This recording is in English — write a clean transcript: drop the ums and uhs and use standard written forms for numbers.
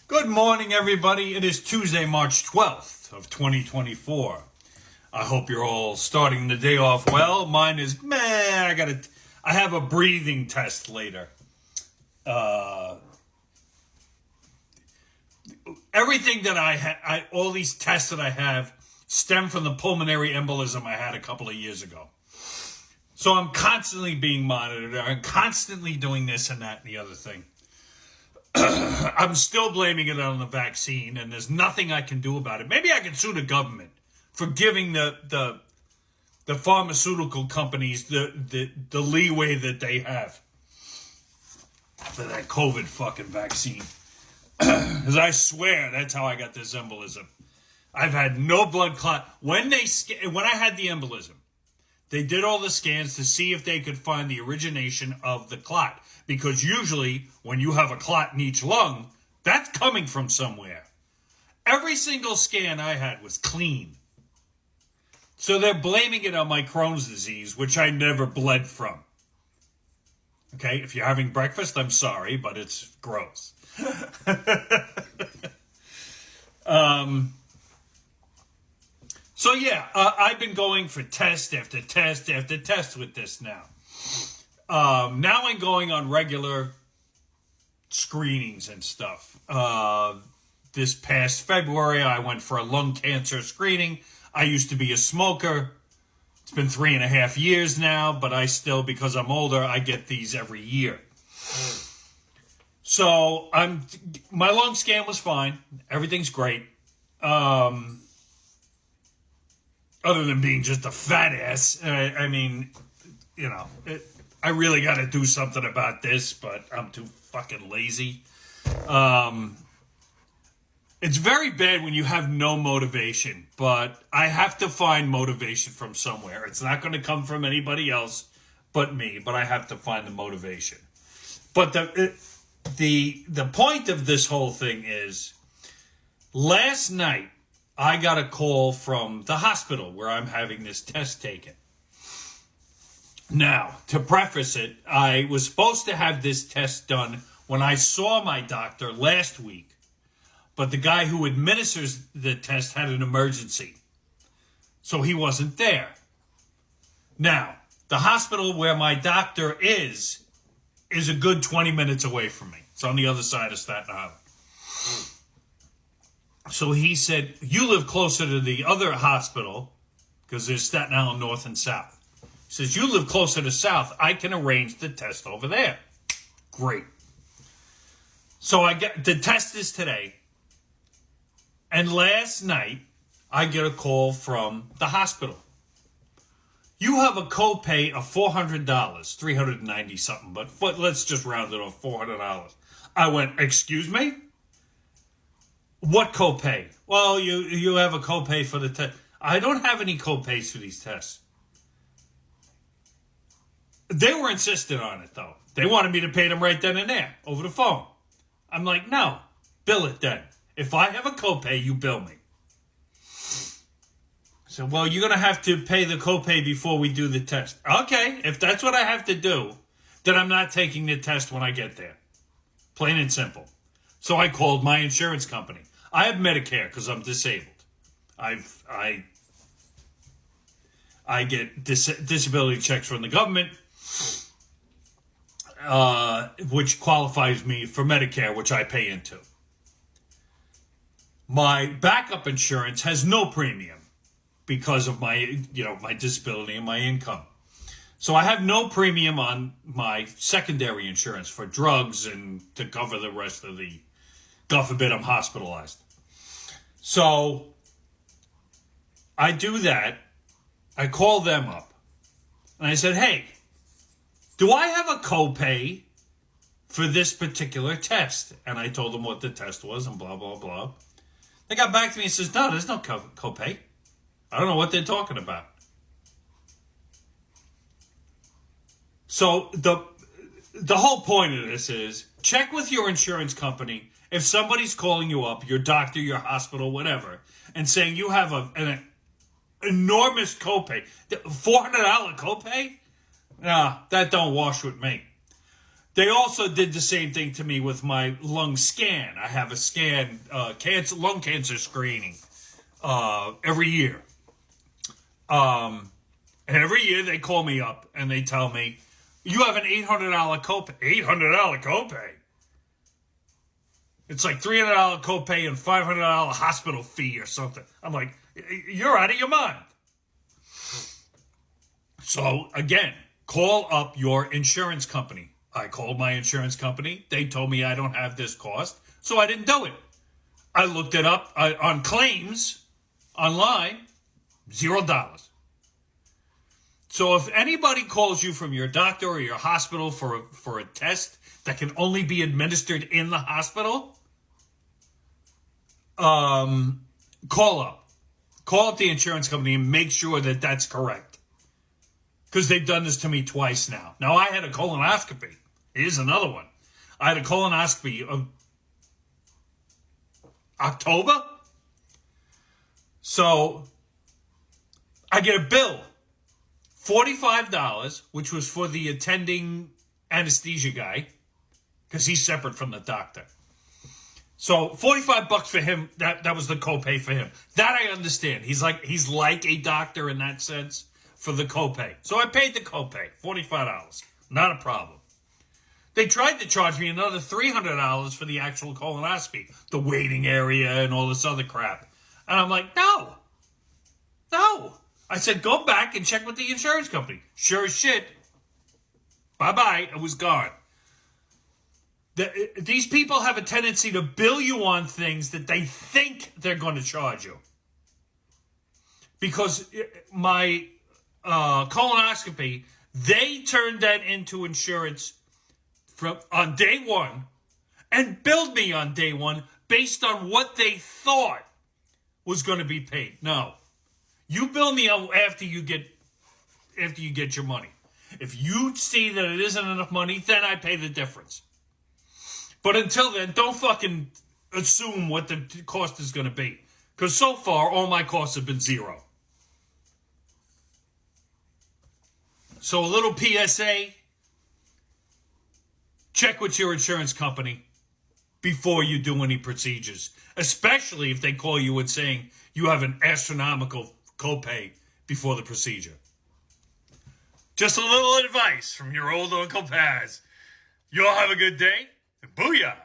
Good morning, everybody. It is Tuesday, March 12th of 2024. I hope you're all starting the day off well. Mine is meh. I have a breathing test later. Everything that all these tests that I have stem from the pulmonary embolism I had a couple of years ago. So I'm constantly being monitored. I'm constantly doing this and that and the other thing. I'm still blaming it on the vaccine, and there's nothing I can do about it. Maybe I can sue the government for giving the pharmaceutical companies the leeway that they have for that COVID fucking vaccine. Because I swear that's how I got this embolism. I've had no blood clot. When I had the embolism, they did all the scans to see if they could find the origination of the clot. Because usually, when you have a clot in each lung, that's coming from somewhere. Every single scan I had was clean. So they're blaming it on my Crohn's disease, which I never bled from. Okay, if you're having breakfast, I'm sorry, but it's gross. So yeah, I've been going for test after test after test with this now. Now I'm going on regular screenings and stuff. This past February, I went for a lung cancer screening. I used to be a smoker. It's been 3.5 years now, but I still, because I'm older, I get these every year. So my lung scan was fine. Everything's great. Other than being just a fat ass. I mean, you know, I really got to do something about this, but I'm too fucking lazy. It's very bad when you have no motivation, but I have to find motivation from somewhere. It's not going to come from anybody else but me, but I have to find the motivation. But the point of this whole thing is, last night I got a call from the hospital where I'm having this test taken. Now, to preface it, I was supposed to have this test done when I saw my doctor last week, but the guy who administers the test had an emergency, so he wasn't there. Now, the hospital where my doctor is a good 20 minutes away from me. It's on the other side of Staten Island. So he said, you live closer to the other hospital, because there's Staten Island North and South. He says, you live closer to South. I can arrange the test over there. Great. So the test is today. And last night, I get a call from the hospital. You have a copay of $400, $390 something, but let's just round it off, $400. I went, excuse me? What copay? Well, you have a copay for the test. I don't have any copays for these tests. They were insistent on it, though. They wanted me to pay them right then and there, over the phone. I'm like, no, bill it then. If I have a copay, you bill me. So, well, you're going to have to pay the copay before we do the test. Okay, if that's what I have to do, then I'm not taking the test when I get there. Plain and simple. So I called my insurance company. I have Medicare because I'm disabled. I get disability checks from the government, which qualifies me for Medicare, which I pay into. My backup insurance has no premium because of my disability and my income. So I have no premium on my secondary insurance for drugs and to cover the rest of the, God forbid I'm hospitalized. So I do that. I call them up and I said, hey, do I have a copay for this particular test? And I told them what the test was and blah, blah, blah. They got back to me and says, no, there's no copay. I don't know what they're talking about. So the whole point of this is check with your insurance company. If somebody's calling you up, your doctor, your hospital, whatever, and saying you have an enormous copay, $400 copay? Nah, that don't wash with me. They also did the same thing to me with my lung scan. I have a scan, lung cancer screening every year. And every year they call me up and they tell me, you have an $800 copay. $800 copay? It's like $300 copay and $500 hospital fee or something. I'm like, you're out of your mind. So, again, call up your insurance company. I called my insurance company. They told me I don't have this cost, so I didn't do it. I looked it up on claims online, $0. So if anybody calls you from your doctor or your hospital for a test that can only be administered in the hospital, call up. Call up the insurance company and make sure that that's correct. Because they've done this to me twice now. Now, I had a colonoscopy. Here's another one. I had a colonoscopy of October. So I get a bill. $45, which was for the attending anesthesia guy, because he's separate from the doctor. So $45 for him, that was the copay for him. That I understand. He's like a doctor in that sense for the copay. So I paid the copay, $45. Not a problem. They tried to charge me another $300 for the actual colonoscopy, the waiting area and all this other crap. And I'm like, no. I said, go back and check with the insurance company. Sure as shit. Bye-bye. It was gone. These people have a tendency to bill you on things that they think they're going to charge you. Because my colonoscopy, they turned that into insurance on day one and billed me on day one based on what they thought was going to be paid. No. You bill me after you get your money. If you see that it isn't enough money, then I pay the difference. But until then, don't fucking assume what the cost is going to be. Because so far, all my costs have been $0. So a little PSA. Check with your insurance company before you do any procedures. Especially if they call you and saying you have an astronomical copay before the procedure. Just a little advice from your old Uncle Paz. You all have a good day. Booyah!